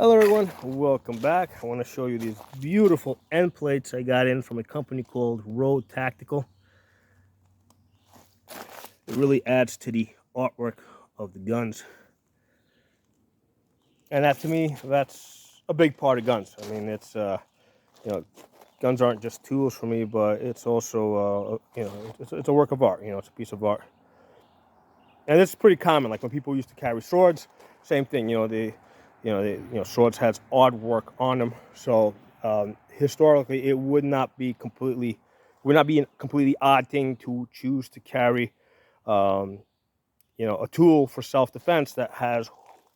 Hello everyone, welcome back. I want to show you these beautiful end plates I got in from a company called Rowe Tactical. It really adds to the artwork of the guns. And that to me, that's a big part of guns. I mean, it's, guns aren't just tools for me, but it's also, it's a work of art, it's a piece of art. And it's pretty common, like when people used to carry swords, same thing, swords has artwork on them. So historically, it would not be a completely odd thing to choose to carry, a tool for self-defense that has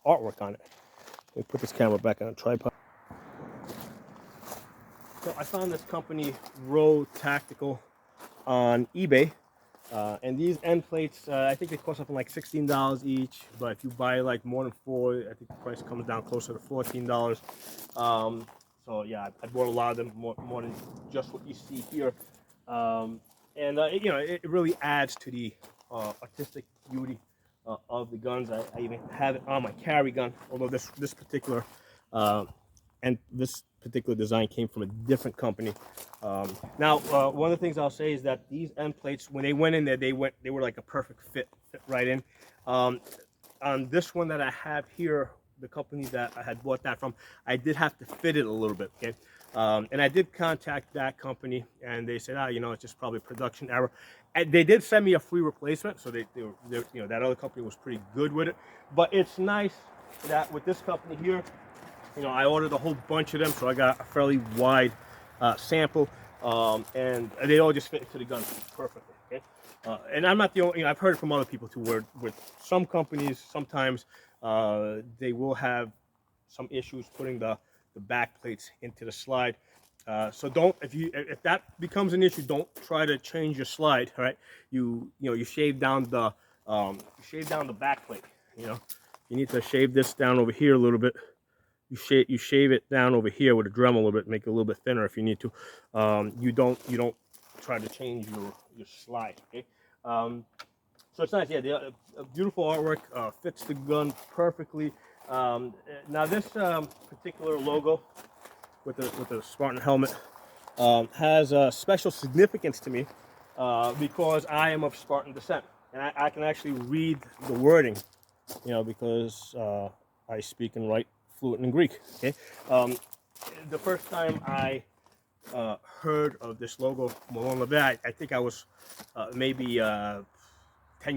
artwork on it. Let me put this camera back on a tripod. So I found this company, Rowe Tactical, on eBay. And these end plates, I think they cost something like $16 each. But if you buy like more than 4, I think the price comes down closer to $14. So yeah, I bought a lot of them, more than just what you see here. It really adds to the artistic beauty of the guns. I even have it on my carry gun, although this particular design came from a different company. Now, one of the things I'll say is that these end plates, when they went in there, they were like a perfect fit right in. On this one that I have here, the company that I had bought that from, I did have to fit it a little bit, okay? And I did contact that company, and they said, it's just probably a production error. And they did send me a free replacement, so they that other company was pretty good with it. But it's nice that with this company here, I ordered a whole bunch of them, so I got a fairly wide sample, and they all just fit into the gun perfectly. Okay, and I'm not the only. I've heard from other people too, where with some companies sometimes they will have some issues putting the back plates into the slide. So don't, if that becomes an issue, don't try to change your slide. All right, you shave down the back plate. You need to shave this down over here a little bit. You shave it down over here with a Dremel a little bit, make it a little bit thinner if you need to. You don't try to change your slide. Okay. So it's nice. Yeah, the beautiful artwork, fits the gun perfectly. Now this particular logo with the Spartan helmet has a special significance to me because I am of Spartan descent, and I can actually read the wording, because I speak and write fluent in Greek. Okay, the first time I heard of this logo, Molon Labe, I think I was maybe 10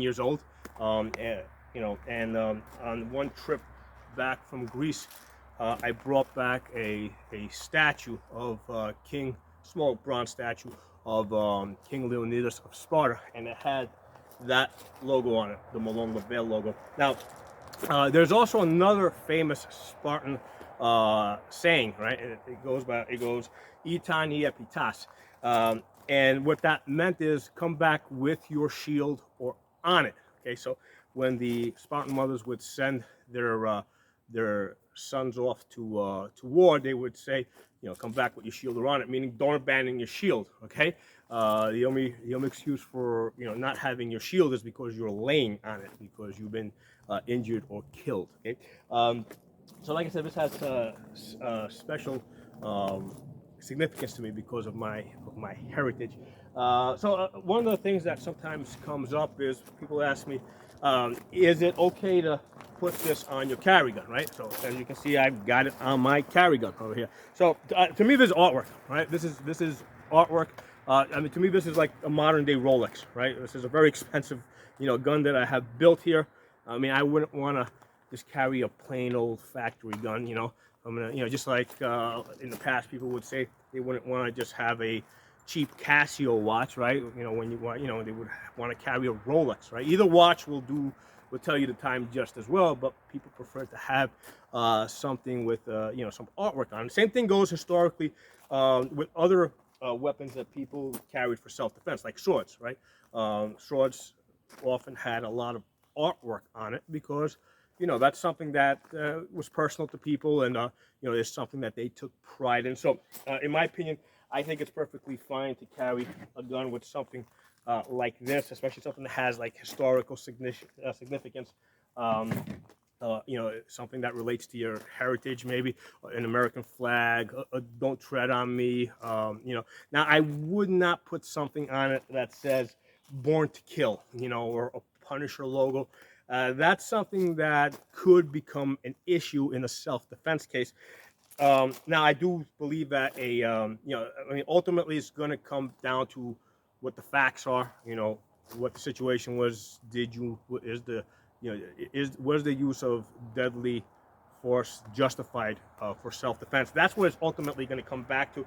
years old, and on one trip back from Greece, I brought back a statue of small bronze statue of King Leonidas of Sparta, and it had that logo on it, the Molon Labe logo. Now, there's also another famous Spartan saying, right? It goes, "Itan epitas," and what that meant is, "Come back with your shield or on it." Okay, so when the Spartan mothers would send their sons off to war, they would say, "Come back with your shield or on it," meaning don't abandon your shield. Okay, the only excuse for not having your shield is because you're laying on it, because you've been injured or killed. Okay, so like I said, this has special significance to me because of my heritage. One of the things that sometimes comes up is people ask me, is it okay to put this on your carry gun, right? So as you can see, I've got it on my carry gun over here. So to me, this is artwork, right? This is artwork. To me, this is like a modern day Rolex, right? This is a very expensive, gun that I have built here. I mean, I wouldn't want to just carry a plain old factory gun, I'm gonna, just like in the past, people would say they wouldn't want to just have a cheap Casio watch, right? When you want, they would want to carry a Rolex, right? Either watch will tell you the time just as well, but people prefer to have something with, some artwork on it. Same thing goes historically with other weapons that people carried for self-defense, like swords, right? Swords often had a lot of artwork on it because that's something that was personal to people, and it's something that they took pride in. So in my opinion, I think it's perfectly fine to carry a gun with something like this, especially something that has like historical significance. you know, something that relates to your heritage, maybe an American flag, don't tread on me. You know, now I would not put something on it that says born to kill, you know, or a Punisher logo. That's something that could become an issue in a self-defense case. Now, I do believe that you know, I mean, ultimately, it's going to come down to what the facts are. You know, what the situation was. Is the, you know, was the use of deadly force justified for self-defense? That's what it's ultimately going to come back to.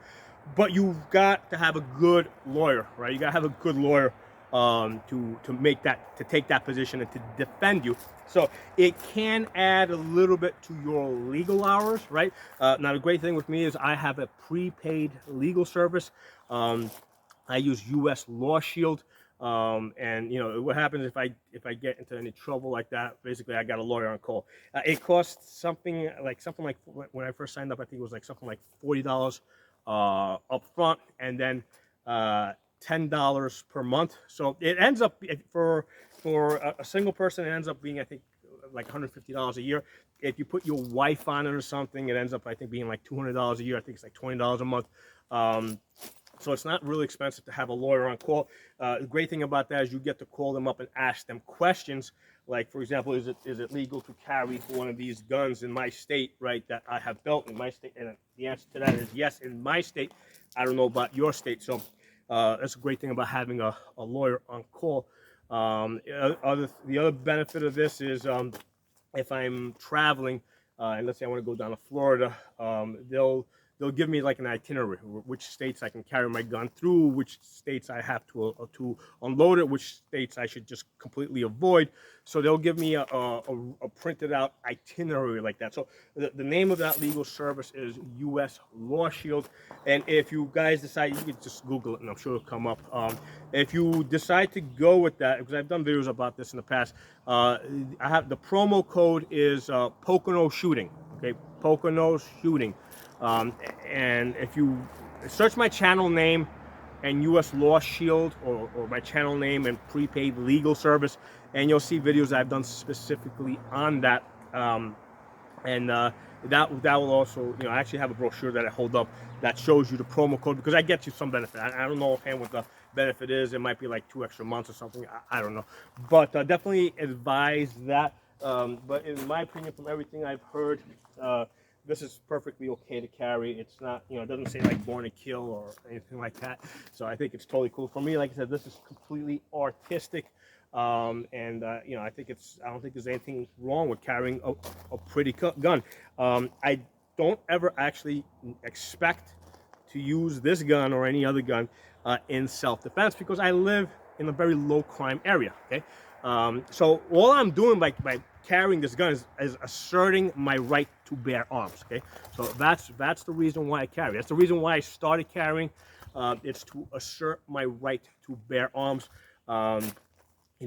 But you've got to have a good lawyer, right? You got to have a good lawyer to make that, to take that position and to defend you. So it can add a little bit to your legal hours, right? Now the great thing with me is I have a prepaid legal service. I use U.S. Law Shield, and you know what happens if I get into any trouble like that. Basically, I got a lawyer on call. It costs something like when I first signed up, I think it was like something like $40 up front, and then $10 per month. So it ends up for a single person, it ends up being, I think, like $150 a year. If you put your wife on it or something, it ends up, I think, being like $200 a year. I think it's like $20 a month. So it's not really expensive to have a lawyer on call. The great thing about that is you get to call them up and ask them questions. Like, for example, is it legal to carry one of these guns in my state, right, that I have built in my state? And the answer to that is yes, in my state. I don't know about your state. So that's a great thing about having a lawyer on call. The other benefit of this is if I'm traveling, and let's say I want to go down to Florida, they'll give me like an itinerary, which states I can carry my gun through, which states I have to unload it, which states I should just completely avoid. So they'll give me a printed out itinerary like that. So the name of that legal service is U.S. Law Shield. And if you guys decide, you can just Google it and I'm sure it'll come up. If you decide to go with that, because I've done videos about this in the past, I have the promo code is Pocono Shooting. Okay, Pocono Shooting. And if you search my channel name and U.S. Law Shield, or my channel name and prepaid legal service, and you'll see videos I've done specifically on that. That will also, you know, I actually have a brochure that I hold up that shows you the promo code, because I get you some benefit. I don't know offhand what the benefit is. It might be like 2 extra months or something. I don't know, but definitely advise that. But in my opinion, from everything I've heard, this is perfectly okay to carry. It's not, you know, it doesn't say like born to kill or anything like that. So I think it's totally cool. For me, like I said, this is completely artistic. You know, I don't think there's anything wrong with carrying a pretty gun. I don't ever actually expect to use this gun or any other gun in self-defense, because I live in a very low crime area. Okay, so all I'm doing by carrying this gun is asserting my right to bear arms. Okay, so that's the reason why I carry. That's the reason why I started carrying. It's to assert my right to bear arms. You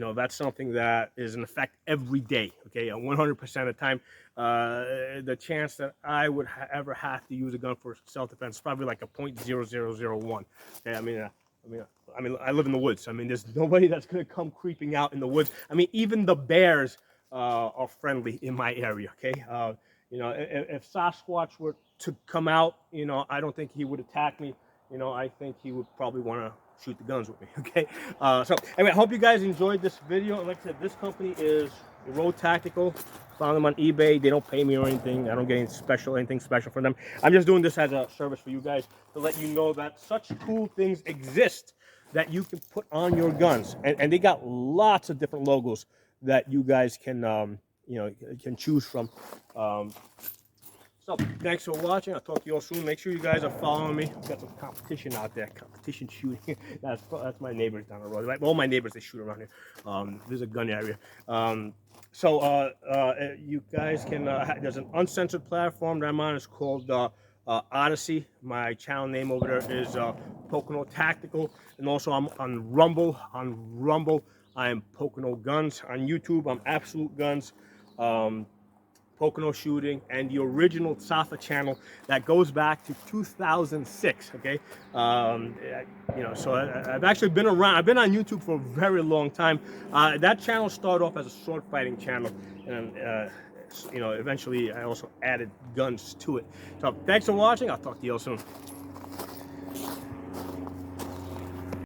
know, that's something that is in effect every day. Okay, 100% of the time. The chance that I would ever have to use a gun for self-defense is probably like a 0.0001. Okay, I mean, I live in the woods. I mean, there's nobody that's gonna come creeping out in the woods. I mean, even the bears are friendly in my area. Okay, you know, if Sasquatch were to come out, you know, I don't think he would attack me. You know, I think he would probably want to shoot the guns with me. Okay, so anyway, I hope you guys enjoyed this video. Like I said, this company is Rowe Tactical. Found them on eBay. They don't pay me or anything. I don't get anything special from them. I'm just doing this as a service for you guys to let you know that such cool things exist that you can put on your guns, and they got lots of different logos that you guys can you know, can choose from. So thanks for watching. I'll talk to you all soon. Make sure you guys are following me. I've got some competition out there, competition shooting. that's my neighbors down the road. Right? All my neighbors, they shoot around here. There's a gun area. You guys can, there's an uncensored platform that I'm on. It's called Odyssey. My channel name over there is Pocono Tactical. And also I'm on Rumble. I am Pocono Guns. On YouTube, I'm Absolute Guns. Pocono Shooting, and the original Safa channel that goes back to 2006. Okay, you know, so I've actually been around. I've been on YouTube for a very long time. That channel started off as a sword fighting channel, and you know, eventually I also added guns to it. So thanks for watching. I'll talk to you all soon.